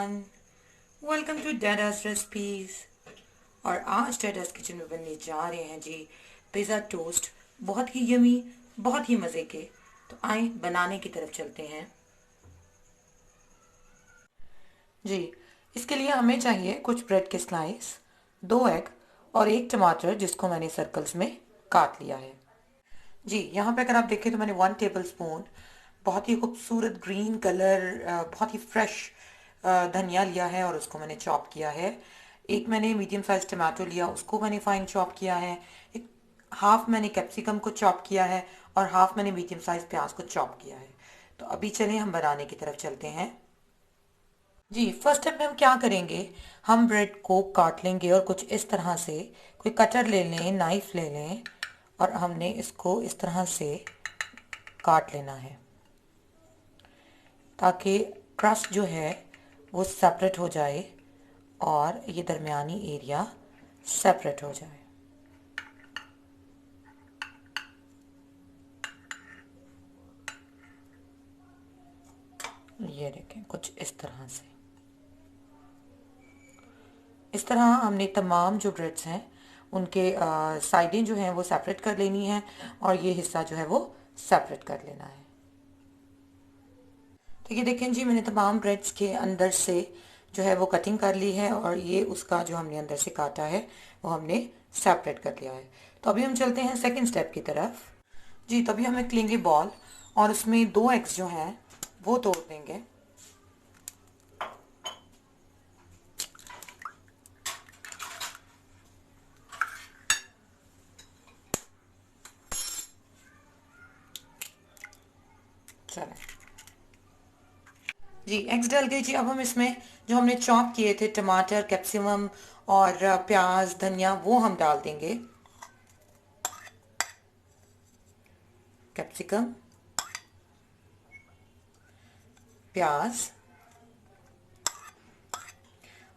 Everyone, welcome to Dada's recipes. और आज डैडास kitchen में बनने जा रहे हैं जी पिज़्ज़ा टोस्ट। बहुत ही यमी, बहुत ही मज़े के। तो आए बनाने की तरफ चलते हैं जी। इसके लिए हमें चाहिए कुछ ब्रेड के स्लाइस, 2 एग और 1 टमाटर जिसको मैंने सर्कल्स में काट लिया है जी। यहाँ पे अगर आप देखें तो मैंने 1 टेबल स्पून बहुत ही खूबसूरत ग्रीन कलर, बहुत ही फ्रेश धनिया लिया है और उसको मैंने चॉप किया है। एक मैंने मीडियम साइज टमाटो लिया, उसको मैंने फाइन चॉप किया है। एक हाफ मैंने कैप्सिकम को चॉप किया है और हाफ मैंने मीडियम साइज प्याज को चॉप किया है। तो अभी चलें हम बनाने की तरफ चलते हैं जी। फर्स्ट स्टेप में हम क्या करेंगे, हम ब्रेड को काट लेंगे और कुछ इस तरह से कोई कटर ले लें, नाइफ ले लें और हमने इसको इस तरह से काट लेना है ताकि क्रस्ट जो है वो सेपरेट हो जाए और ये दरमियानी एरिया सेपरेट हो जाए। ये देखें कुछ इस तरह से। इस तरह हमने तमाम जो ब्रेड्स हैं उनके साइडें जो हैं वो सेपरेट कर लेनी है और ये हिस्सा जो है वो सेपरेट कर लेना है। तो ये देखें जी, मैंने तमाम ब्रेड्स के अंदर से जो है वो कटिंग कर ली है और ये उसका जो हमने अंदर से काटा है वो हमने सेपरेट कर लिया है। तो अभी हम चलते हैं सेकंड स्टेप की तरफ जी। तो अभी हम एक लेंगे बॉल और उसमें 2 एग्स जो हैं वो तोड़ देंगे। चलें जी, एग्स डल गए जी। अब हम इसमें जो हमने चॉप किए थे टमाटर, कैप्सिकम और प्याज, धनिया, वो हम डाल देंगे। कैप्सिकम, प्याज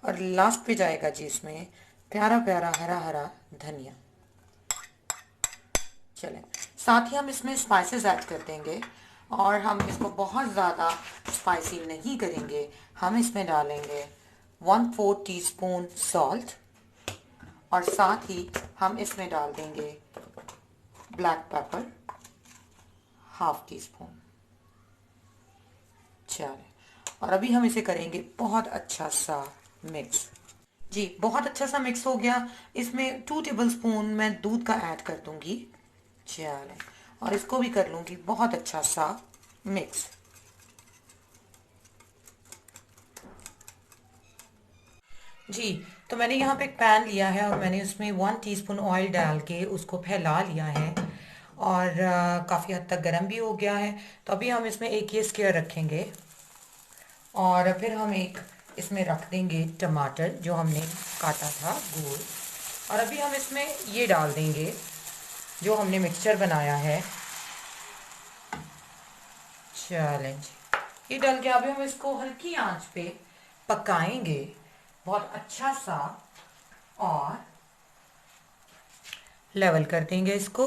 और लास्ट पे जाएगा जी इसमें प्यारा प्यारा हरा हरा धनिया। चलें, साथ ही हम इसमें स्पाइसेस ऐड कर देंगे और हम इसको बहुत ज़्यादा स्पाइसी नहीं करेंगे। हम इसमें डालेंगे 1/4 टीस्पून सॉल्ट और साथ ही हम इसमें डाल देंगे ब्लैक पेपर ½ टीस्पून। चलें, और अभी हम इसे करेंगे बहुत अच्छा सा मिक्स जी। बहुत अच्छा सा मिक्स हो गया। इसमें 2 टेबलस्पून मैं दूध का ऐड कर दूंगी। चलें, और इसको भी कर लूंगी बहुत अच्छा सा मिक्स जी। तो मैंने यहाँ पे एक पैन लिया है और मैंने उसमें 1 टीस्पून ऑयल डाल के उसको फैला लिया है और काफ़ी हद तक गर्म भी हो गया है। तो अभी हम इसमें एक ये स्क्वायर रखेंगे और फिर हम एक इसमें रख देंगे टमाटर जो हमने काटा था गोल। और अभी हम इसमें ये डाल देंगे जो हमने मिक्सचर बनाया है। चलें जी, ये डाल के अभी हम इसको हल्की आंच पे पकाएंगे बहुत अच्छा सा और लेवल कर देंगे इसको।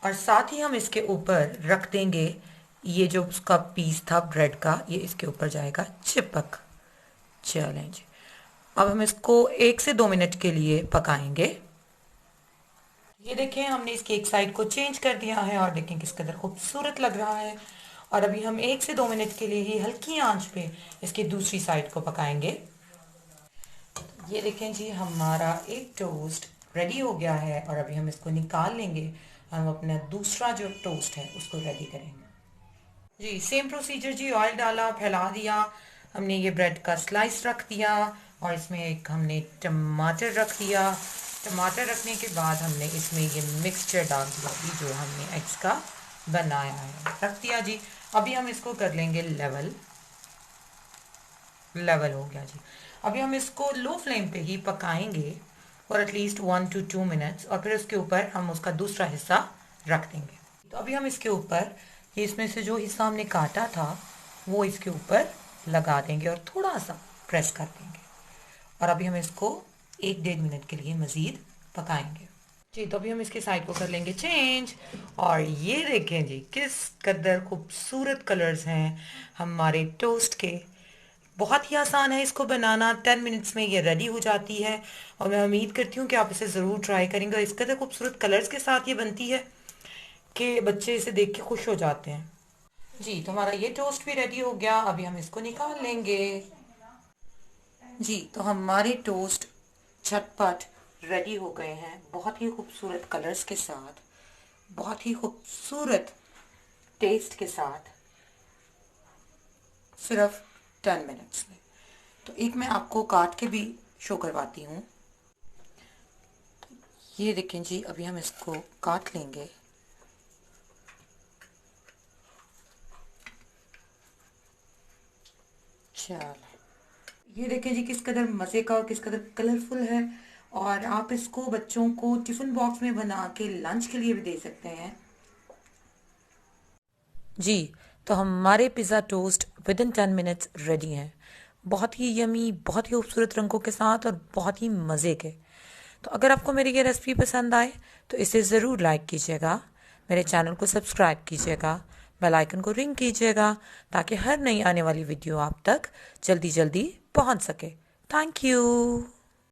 और साथ ही हम इसके ऊपर रख देंगे ये जो उसका पीस था ब्रेड का, ये इसके ऊपर जाएगा चिपक। चलें जी, अब हम इसको 1 से 2 मिनट के लिए पकाएंगे। ये देखें, हमने इसकी एक साइड को चेंज कर दिया है और देखें किस कदर खूबसूरत लग रहा है। और अभी हम 1 से 2 मिनट के लिए ही हल्की आंच पे इसकी दूसरी साइड को पकाएंगे। ये देखें जी, हमारा एक टोस्ट रेडी हो गया है और अभी हम इसको निकाल लेंगे। हम अपना दूसरा जो टोस्ट है उसको रेडी करेंगे जी। सेम प्रोसीजर जी, ऑयल डाला, फैला दिया, हमने ये ब्रेड का स्लाइस रख दिया और इसमें एक हमने टमाटर रख दिया। टमाटर रखने के बाद हमने इसमें ये मिक्सचर डाल दिया जी जो हमने एग्स का बनाया है, रख दिया जी। अभी हम इसको कर लेंगे लेवल। लेवल हो गया जी। अभी हम इसको लो फ्लेम पे ही पकाएंगे फॉर एटलीस्ट 1 to 2 मिनट्स और फिर उसके ऊपर हम उसका दूसरा हिस्सा रख देंगे। तो अभी हम इसके ऊपर ये इसमें से जो हिस्सा हमने काटा था वो इसके ऊपर लगा देंगे और थोड़ा सा प्रेस कर देंगे और अभी हम इसको 1-1.5 मिनट के लिए मज़ीद पकाएंगे जी, तो अभी हम इसके साइड को कर लेंगे चेंज। और ये देखें जी, किस कदर खूबसूरत कलर्स हैं हमारे टोस्ट के। बहुत ही आसान है इसको बनाना, 10 मिनट्स में ये रेडी हो जाती है। और मैं उम्मीद करती हूँ कि आप इसे ज़रूर ट्राई करेंगे। और इस कदर खूबसूरत कलर्स के साथ ये बनती है कि बच्चे इसे देख के खुश हो जाते हैं। जी, तो हमारा ये टोस्ट भी रेडी हो गया, अभी हम इसको निकाल लेंगे। जी, तो हमारे टोस्ट झटपट रेडी हो गए हैं, बहुत ही खूबसूरत कलर्स के साथ, बहुत ही खूबसूरत टेस्ट के साथ, सिर्फ 10 मिनट्स में। तो एक मैं आपको काट के भी शो करवाती हूँ। ये देखें जी, अभी हम इसको काट लेंगे। चलो, ये देखें जी किस कदर मज़े का और किस कदर कलरफुल है। और आप इसको बच्चों को टिफ़िन बॉक्स में बना के लंच के लिए भी दे सकते हैं। जी, तो हमारे pizza toast with in 10 minutes ready हैं। बहुत ही यमी, बहुत ही खूबसूरत रंगों के साथ और बहुत ही मज़े के। तो अगर आपको मेरी ये रेसिपी पसंद आए तो इसे ज़रूर लाइक कीजिएगा, मेरे चैनल को सब्सक्राइब कीजिएगा, बेल आइकन को रिंग कीजिएगा ताकि हर नई आने वाली वीडियो आप तक जल्दी जल्दी पहुंच सके। Thank you.